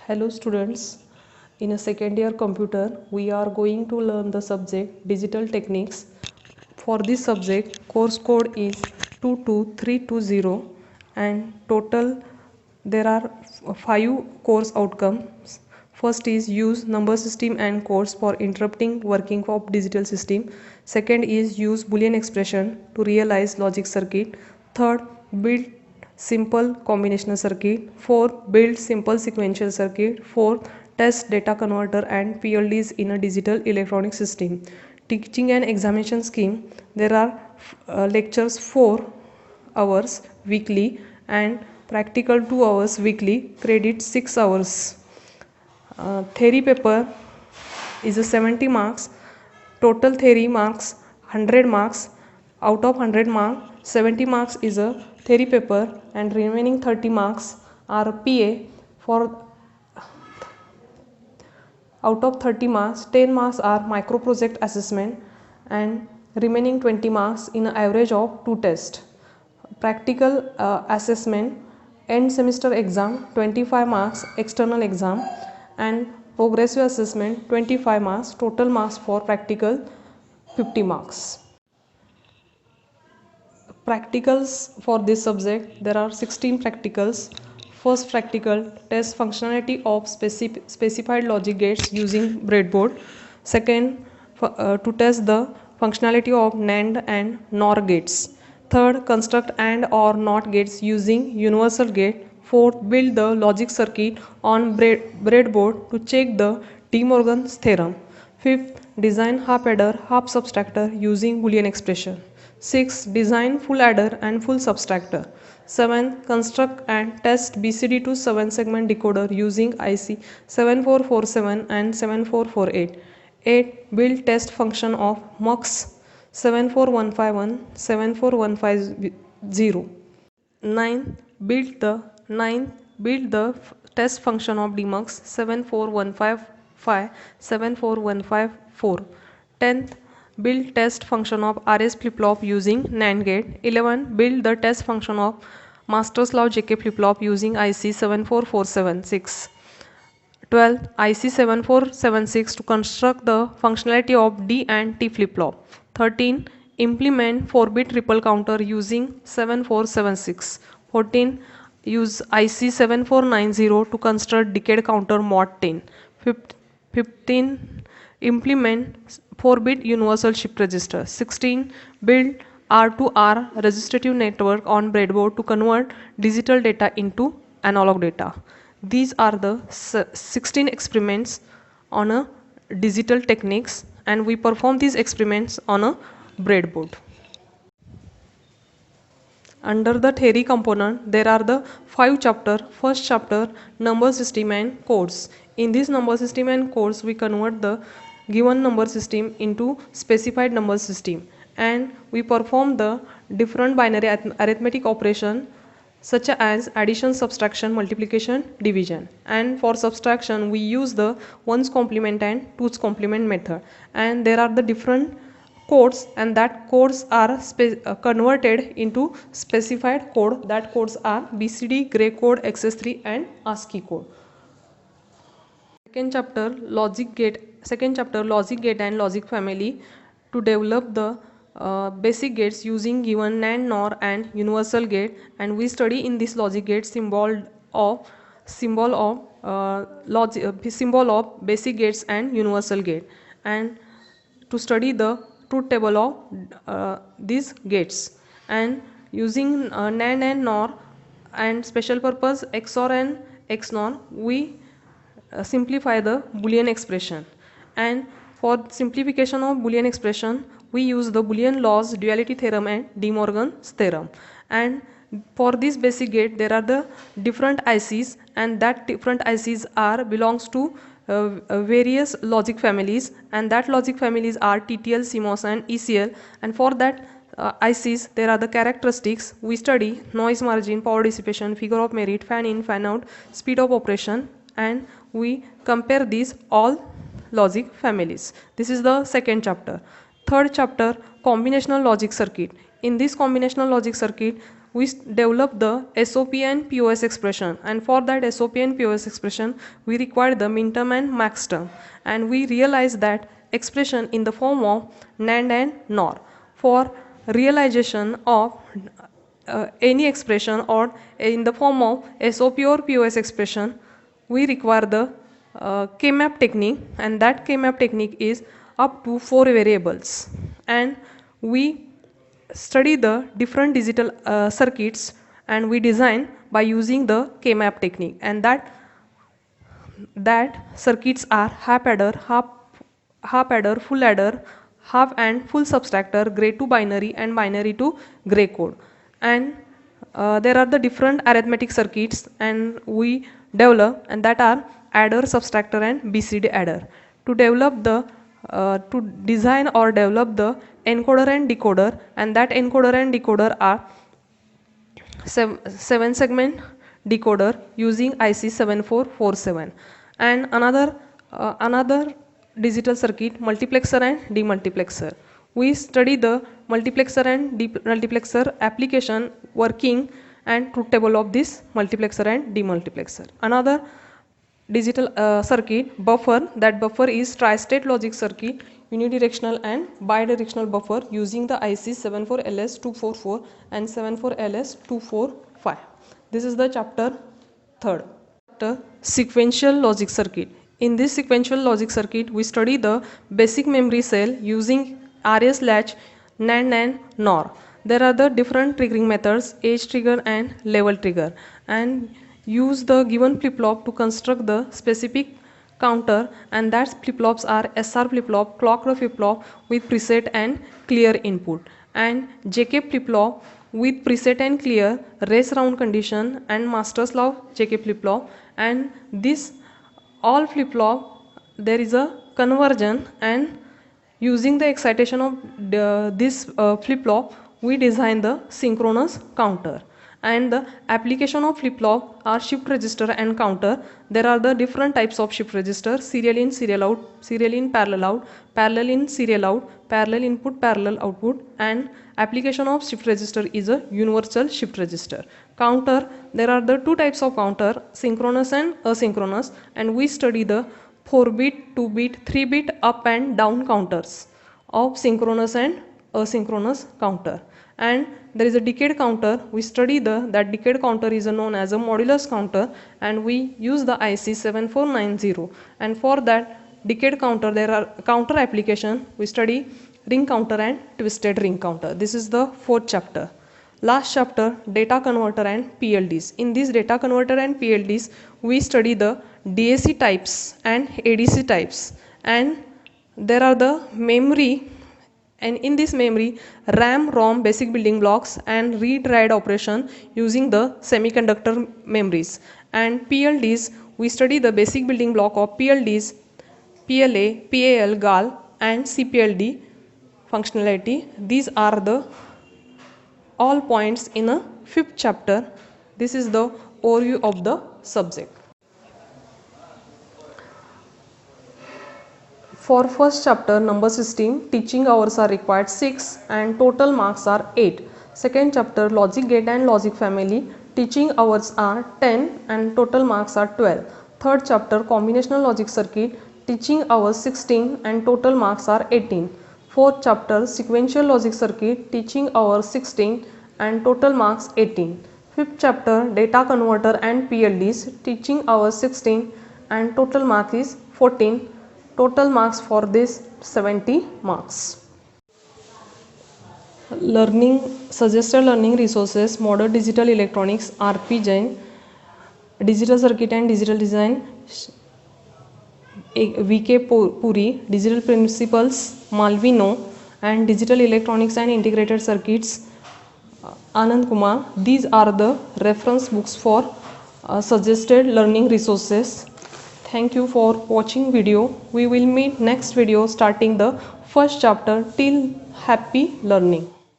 Hello students, in a second year computer we are going to learn the subject digital techniques. For this subject course code is 22320 and total there are 5 course outcomes. First is use number system and codes for interrupting working of digital system. Second is use boolean expression to realize logic circuit. Third, build simple combinational circuit. 4. Build simple sequential circuit. 4. Test data converter and PLDs in a digital electronic system. Teaching and examination scheme. There are lectures 4 hours weekly and practical 2 hours weekly, credit 6 hours. Theory paper is a 70 marks. Total theory marks 100 marks. Out of 100 marks, 70 marks is a theory paper and remaining 30 marks are PA. For out of 30 marks, 10 marks are micro project assessment and remaining 20 marks in an average of 2 tests. Practical assessment, end semester exam 25 marks, external exam, and progressive assessment 25 marks, total marks for practical 50 marks. Practicals for this subject, there are 16 practicals. First practical, test functionality of specified logic gates using breadboard. Second, to test the functionality of NAND and NOR gates. Third, construct AND or NOT gates using universal gate. Fourth, build the logic circuit on breadboard to check the De Morgan's theorem. Fifth, design half adder, half subtractor using Boolean expression. 6. Design full adder and full subtractor. 7. Construct and test BCD to 7 segment decoder using IC 7447 and 7448. 8. Build test function of MUX 74151 74150. 9. Build the test function of DMUX 74155 74154. 10th, build test function of RS flip-flop using NAND gate. 11. Build the test function of Master's Law JK flip-flop using IC 74476. 12. IC 7476 to construct the functionality of D and T flip-flop. 13. Implement 4-bit ripple counter using 7476. 14. Use IC 7490 to construct decade counter mod 10. 15. Implement 4-bit universal shift register. 16. Build R2R resistive network on breadboard to convert digital data into analog data. These are the 16 experiments on a digital techniques, and we perform these experiments on a breadboard. Under the theory component, there are the 5 chapters. First chapter, number system and codes. In this number system and codes, we convert the given number system into specified number system, and we perform the different binary arithmetic operation such as addition, subtraction, multiplication, division. And for subtraction, we use the ones complement and twos complement method. And there are the different codes, and that codes are converted into specified code. That codes are BCD, gray code, XS3 and ASCII code. Second chapter, logic gate and logic family, to develop the basic gates using given NAND, NOR and universal gate, and we study in this logic gate symbol of basic gates and universal gate, and to study the truth table of these gates, and using NAND and NOR and special purpose XOR and XNOR, we simplify the Boolean expression. And for simplification of Boolean expression, we use the Boolean laws, duality theorem and De Morgan's theorem. And for this basic gate, there are the different ICs, and that different ICs are belongs to various logic families, and that logic families are TTL, CMOS and ECL. And for that ICs, there are the characteristics. We study noise margin, power dissipation, figure of merit, fan in, fan out, speed of operation, and we compare these all logic families. This is the second chapter. Third chapter, combinational logic circuit. In this combinational logic circuit, we develop the SOP and POS expression, and for that SOP and POS expression we require the minterm and maxterm, and we realize that expression in the form of NAND and NOR. For realization of any expression or in the form of SOP or POS expression, we require the K-map technique, and that K-map technique is up to 4 variables, and we study the different digital circuits and we design by using the K-map technique, and that circuits are half adder, full adder, half and full subtractor, gray to binary and binary to gray code. And there are the different arithmetic circuits and we develop, and that are adder, subtractor and BCD adder. To develop the to design or develop the encoder and decoder, and that encoder and decoder are 7 segment decoder using IC 7447, and another digital circuit multiplexer and demultiplexer. We study the multiplexer and demultiplexer application, working and truth table of this multiplexer and demultiplexer. Another digital circuit buffer, that buffer is tri-state logic circuit, unidirectional and bidirectional buffer using the IC 74LS244 and 74LS245. This is the chapter 3rd. Sequential logic circuit. In this sequential logic circuit we study the basic memory cell using RS latch, NAND and NOR. There are the different triggering methods, edge trigger and level trigger, and use the given flip-flop to construct the specific counter, and that flip-flops are SR flip-flop, clocked flip-flop with preset and clear input, and JK flip-flop with preset and clear, race round condition, and master's law JK flip-flop. And this all flip-flop there is a conversion, and using the excitation of this flip-flop we design the synchronous counter. And the application of flip-flop are shift register and counter. There are the different types of shift register: serial in, serial out, serial in, parallel out, parallel in, serial out, parallel input, parallel output. And application of shift register is a universal shift register. Counter, there are the 2 types of counter: synchronous and asynchronous, and we study the 4-bit, 2-bit, 3-bit up and down counters of synchronous and asynchronous counter. And there is a decade counter. We study that decade counter is known as a modulus counter, and we use the IC 7490. And for that decade counter there are counter application. We study ring counter and twisted ring counter. This is the 4th chapter. Last chapter, data converter and PLDs. In this data converter and PLDs we study the DAC types and ADC types, and there are the memory, and in this memory RAM, ROM, basic building blocks, and read-write operation using the semiconductor memories. And PLDs, we study the basic building block of PLDs, PLA, PAL, GAL and CPLD functionality. These are the all points in a 5th chapter. This is the overview of the subject. For first chapter, number 16, teaching hours are required 6 and total marks are 8. Second chapter, logic gate and logic family, teaching hours are 10 and total marks are 12. Third chapter, combinational logic circuit, teaching hours 16 and total marks are 18. Fourth chapter, sequential logic circuit, teaching hours 16 and total marks 18. Fifth chapter, data converter and PLDs, teaching hours 16 and total mark is 14. Total marks for this 70 marks. Suggested learning resources: Modern Digital Electronics, R.P. Jain, Digital Circuit and Digital Design, V.K. Puri, Digital Principles, Malvino, and Digital Electronics and Integrated Circuits, Anand Kumar. These are the reference books for suggested learning resources. Thank you for watching video. We will meet next video starting the first chapter. Till happy learning.